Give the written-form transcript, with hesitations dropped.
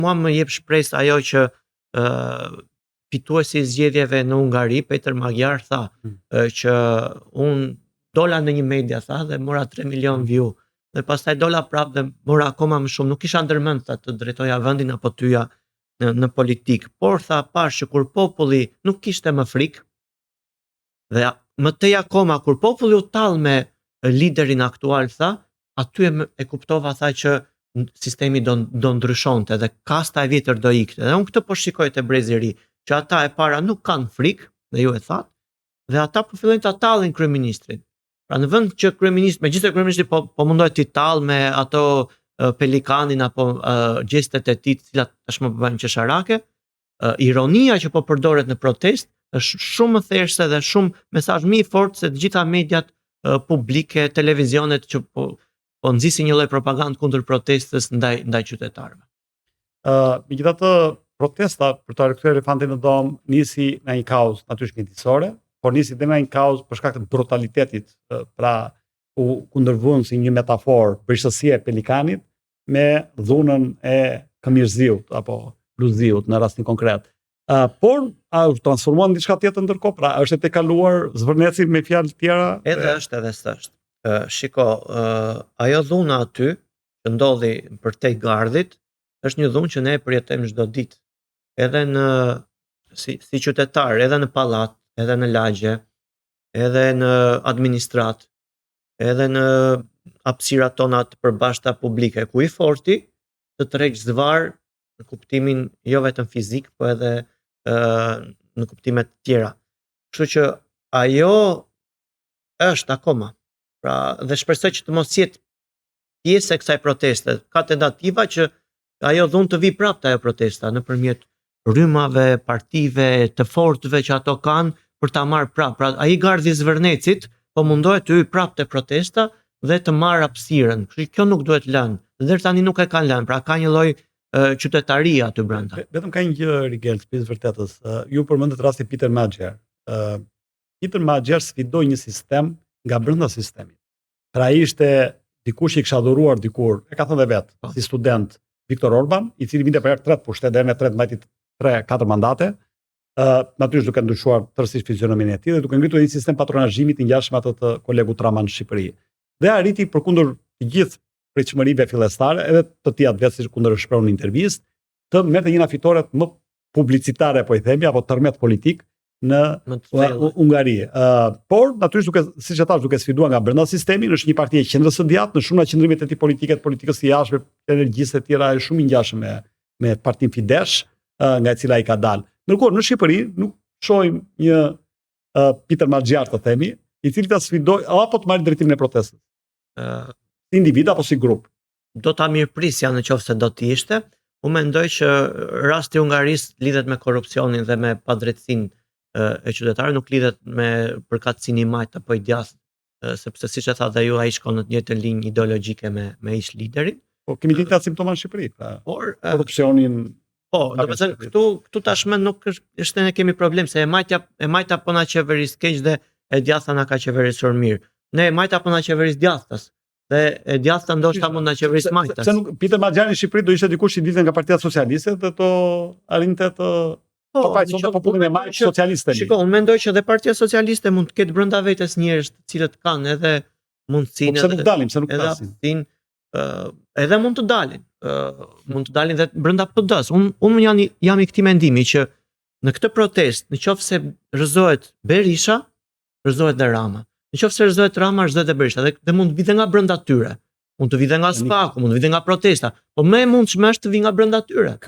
Mua më jep shpresë ajo që fituesi i zgjedhjeve në Hungari, Peter Magyar tha që unë dola në një media tha dhe mora 3 milion view. Dhe pastaj dola prapë dhe mora akoma më shumë. Nuk kisha ndërmend tha të drejtoja vendin apo tyja në politik, por tha pash që kur populli nuk kishte më frikë dhe më tej akoma kur populli u tall me liderin aktual tha, aty e kuptova tha që sistemi do ndryshonte dhe kasta e vjetër do ikte. Dhe unë këtë po shikoj te brezi i ri, që ata e para nuk kanë frikë, dhe ju e thatë, dhe ata po fillojnë ta tallin kryeministrin. Pra në vend që kryeministri, megjithëse kryeministri po mundohet t'i tall me ato pelikanin apo gjestet e tij, të cilat tashmë bëjnë qesharake, ironia që po përdoret në protestë është shumë më thjeshtë dhe shumë mesazh më i fortë se të gjitha mediat publike, televizionet që po nxisin një lloj propagandë kundër protestës ndaj qytetarëve. Megjithatë, protesta për të rikthyer elefantin në dom nisi nga një kauzë natyrisht mjedisore, por nisi dhe nga një kauzë për shkak të brutalitetit, pra u kundërvuen si një metaforë brishtësia e pelikanit me dhunën e këmirëziut apo luziut në rastin konkret. Por u transformuan në diçka tjetër ndërkohë, pra është e tekaluar zvërneci me fjalë tjera. Edhe s'është. Shiko, ajo dhuna aty që ndodhi përtej Gardhit është një dhunë që ne e përjetojmë çdo ditë. Edhe si qytetar, edhe në pallat, edhe në lagje, edhe në administrat, edhe në hapësirat tona të përbashkëta publike, ku i forti të tërheq zvar në kuptimin jo vetëm fizik, po edhe në kuptime të tjera. Kështu që ajo është akoma. Pra, dhe shpresoj që të mos jetë pjesë e kësaj proteste. Ka tentativa që ajo dhunë të vi prapë ajo protesta nëpërmjet rrymave, partive të fortëve që ato kanë për ta marrë prapë. Pra, ai Gardhi i Zvërnecit po mundohet të hyjë prapë te protesta dhe të marrë hapësirën. Kështu që kjo nuk duhet lënë. Deri tani nuk e kanë lënë. Pra ka një lloj qytetaria aty brenda. Vetëm ka një gjë rigel të vërtetës. Ju përmendët rastin Peter Magyar. Peter Magyar sfidoi një sistem nga brenda sistemit. Pra ishte dikush që i kisha dhuruar dikur, e ka thënë dhe vetë, si student Viktor Orban, i cili vinte për herë 3 pushtet, dhe në 3 mbajti 3-4 mandate, natyrisht duke ndryshuar tërësisht fizionominë e tij dhe duke ngritur një sistem patronazhimi të ngjashëm atë të kolegut Traman në Shqipëri. Dhe arriti përkundër të gjithë pritshmërive fillestare, edhe të tija të vetë siç kundër shprehur në intervistë, të merrte një nga fitoret më publicitare, po i themi, apo tërmet politik në Hungari. Por natyrisht siç e thash, duke sfiduar nga brenda sistemi, është një parti e qendrës së djathtë, në shumë nga qendrimet e tij politike, të politikës së jashtme, energjisë e tjera, është shumë i ngjashëm me partinë Fidesz, nga e cila ai ka dalë. Ndërkohë në Shqipëri nuk shohim një Peter Magyar, të themi, i cili ta sfidoi apo të marrë drejtimin e protestës. Si individ apo si grup. Do ta mirëprisja nëse do të ishte. Unë mendoj që rasti i Hungarisë lidhet me korrupsionin dhe me padrejtësinë e qytetarëve, nuk lidhet me përkatësinë i majt apo i djathtë, sepse siç e tha dhe ju, ai shkon në të njëjtën linjë ideologjike me ish liderin. Po kemi ditë atë simptoma në Shqipëri, pra. Por korrupsionin. Po, do të thënë këtu tashmë nuk është ne kemi problem se e majta po na qeveris keq dhe e djathta na ka qeverisur mirë. Ne e majta po na qeveris djathtas dhe e djathta ndoshta mund na qeveris majtas. Sepse nuk Peter Magyar në Shqipëri do ishte dikush i dilte nga Partia Socialiste dhe to arrinte të popullin e majtë socialiste. Shiko, unë mendoj që dhe Partia Socialiste mund të ketë brenda vetes njerëz të cilët kanë edhe mundësinë. Po pse nuk dalin, pse nuk flasin? Edhe mund të dalin. Mund të dalin dhe brenda PD-s. Unë jam i këtij mendimi që në këtë protestë, nëse rrëzohet Berisha, rrëzohet dhe Rama. Nëse rrëzohet Rama, rrëzohet dhe Berisha. Dhe mund të vijë nga brenda tyre. Mund të vijë nga SPAK, mund të vijë nga protesta. Po më e mundshme është të vijë nga brenda tyre.